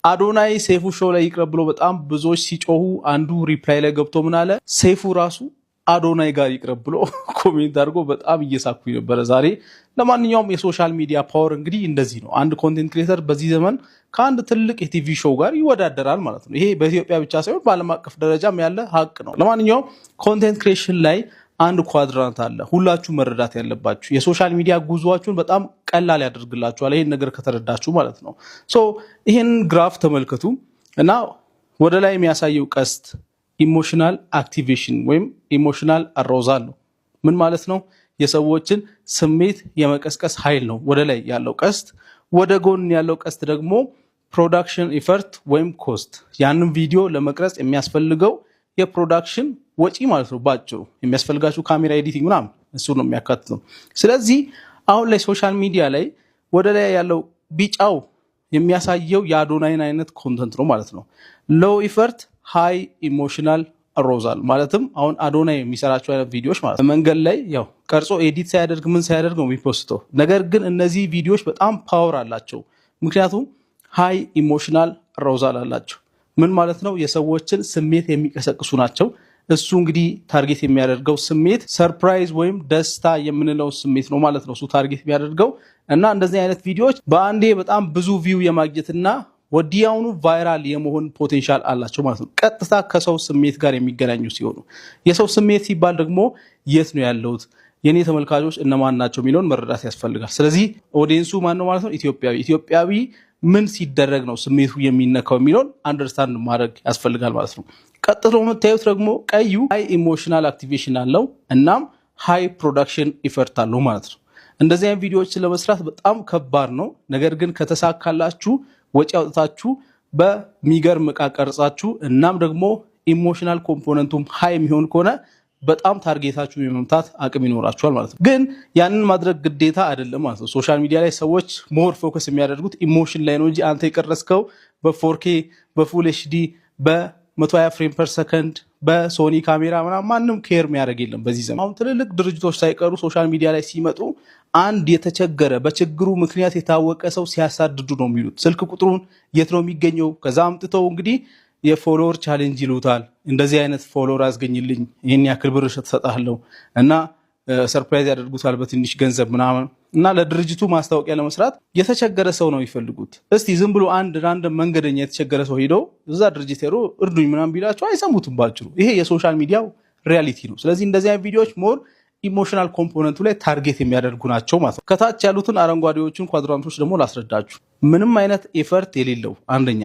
አዶናይ ሴፉ ሾው ላይ ይቅረብ ብሎ በጣም ብዙዎች ሲጮሁ አንዱ ሪፕላይ ላይ ገብቶ ምን አለ? ሴፉ ራሱ አዶናይ ጋር ይቅረብ ብሎ ኮሜንት አድርጎ በጣም እየሳኩኝ ነበረ ዛሬ። ለማንኛውም የሶሻል ሚዲያ ፓወር እንግዲህ እንደዚህ ነው። አንድ ኮንቴንት ክሬተር በዚህ ዘመን ከአንድ ትልቅ የቲቪ ሾው ጋር ይወዳደራል ማለት ነው። ይሄ በኢትዮጵያ ብቻ ሳይሆን በዓለም አቀፍ ደረጃም ያለ ሀቅ ነው። ለማንኛውም ኮንቴንት ክሬሽን ላይ አንድ ኳድራንት አለ፣ ሁላችሁ መረዳት ያለባችሁ። የሶሻል ሚዲያ ጉዟችሁን በጣም ቀላል ያደርግላችኋል ይሄን ነገር ከተረዳችሁ ማለት ነው። ሶ ይሄን ግራፍ ተመልከቱ እና ወደ ላይ የሚያሳየው ቀስት ኢሞሽናል አክቲቬሽን ወይም ኢሞሽናል አሮዛል ነው። ምን ማለት ነው? የሰዎችን ስሜት የመቀስቀስ ኃይል ነው ወደ ላይ ያለው ቀስት። ወደ ጎን ያለው ቀስት ደግሞ ፕሮዳክሽን ኢፈርት ወይም ኮስት፣ ያንን ቪዲዮ ለመቅረጽ የሚያስፈልገው የፕሮዳክሽን ወጪ ማለት ነው። ባጭሩ የሚያስፈልጋችሁ ካሜራ ኤዲቲንግ ምናምን እሱ ነው የሚያካትተው። ስለዚህ አሁን ላይ ሶሻል ሚዲያ ላይ ወደ ላይ ያለው ቢጫው የሚያሳየው የአዶናይን አይነት ኮንተንት ነው ማለት ነው። ሎው ኢፈርት ሃይ ኢሞሽናል አሮዛል ማለትም አሁን አዶናይ የሚሰራቸው አይነት ቪዲዮዎች ማለት ነው። መንገድ ላይ ያው ቀርጾ ኤዲት ሳያደርግ ምን ሳያደርግ ነው የሚፖስተው። ነገር ግን እነዚህ ቪዲዮዎች በጣም ፓወር አላቸው፣ ምክንያቱም ሃይ ኢሞሽናል አሮዛል አላቸው። ምን ማለት ነው? የሰዎችን ስሜት የሚቀሰቅሱ ናቸው። እሱ እንግዲህ ታርጌት የሚያደርገው ስሜት ሰርፕራይዝ ወይም ደስታ የምንለው ስሜት ነው ማለት ነው እሱ ታርጌት የሚያደርገው። እና እንደዚህ አይነት ቪዲዮዎች በአንዴ በጣም ብዙ ቪው የማግኘትና ወዲያውኑ ቫይራል የመሆን ፖቴንሻል አላቸው ማለት ነው። ቀጥታ ከሰው ስሜት ጋር የሚገናኙ ሲሆኑ የሰው ስሜት ሲባል ደግሞ የት ነው ያለሁት፣ የኔ ተመልካቾች እነማን ናቸው የሚለውን መረዳት ያስፈልጋል። ስለዚህ ኦዲየንሱ ማን ነው ማለት ነው? ኢትዮጵያዊ ምን ሲደረግ ነው ስሜቱ የሚነካው የሚለውን አንደርስታንድ ማድረግ ያስፈልጋል ማለት ነው። ቀጥሎ የምታዩት ደግሞ ቀዩ ሃይ ኢሞሽናል አክቲቬሽን አለው እናም ሃይ ፕሮዳክሽን ኢፈርት አለው ማለት ነው። እንደዚህ አይነት ቪዲዮዎችን ለመስራት በጣም ከባድ ነው። ነገር ግን ከተሳካላችሁ ወጪ አውጥታችሁ በሚገርም ዕቃ ቀርጻችሁ እናም ደግሞ ኢሞሽናል ኮምፖነንቱም ሃይ የሚሆን ከሆነ በጣም ታርጌታችሁ የመምታት አቅም ይኖራችኋል ማለት ነው። ግን ያንን ማድረግ ግዴታ አይደለም ማለት ነው። ሶሻል ሚዲያ ላይ ሰዎች ሞር ፎከስ የሚያደርጉት ኢሞሽን ላይ ነው እንጂ አንተ የቀረስከው በ4K በፉል ኤችዲ በ120 ፍሬም ፐር ሰከንድ በሶኒ ካሜራ ማንም ኬር የሚያደርግ የለም በዚህ ዘመን። አሁን ትልልቅ ድርጅቶች ሳይቀሩ ሶሻል ሚዲያ ላይ ሲመጡ አንድ የተቸገረ በችግሩ ምክንያት የታወቀ ሰው ሲያሳድዱ ነው የሚሉት። ስልክ ቁጥሩን የት ነው የሚገኘው? ከዛ አምጥተው እንግዲህ የፎሎወር ቻሌንጅ ይሉታል። እንደዚህ አይነት ፎሎወር አስገኝልኝ ይህን ያክል ብር እሰጥሃለሁ እና ሰርፕራይዝ ያደርጉታል በትንሽ ገንዘብ ምናምን እና ለድርጅቱ ማስታወቂያ ለመስራት የተቸገረ ሰው ነው የሚፈልጉት። እስቲ ዝም ብሎ አንድ ራንደም መንገደኛ የተቸገረ ሰው ሄደው እዛ ድርጅት ሄዶ እርዱኝ ምናምን ቢላቸው አይሰሙትም ባጭሩ። ይሄ የሶሻል ሚዲያው ሪያሊቲ ነው። ስለዚህ እንደዚህ አይነት ቪዲዮዎች ሞር ኢሞሽናል ኮምፖነንቱ ላይ ታርጌት የሚያደርጉ ናቸው ማለት ነው። ከታች ያሉትን አረንጓዴዎቹን ኳድራንቶች ደግሞ ላስረዳችሁ። ምንም አይነት ኤፈርት የሌለው አንደኛ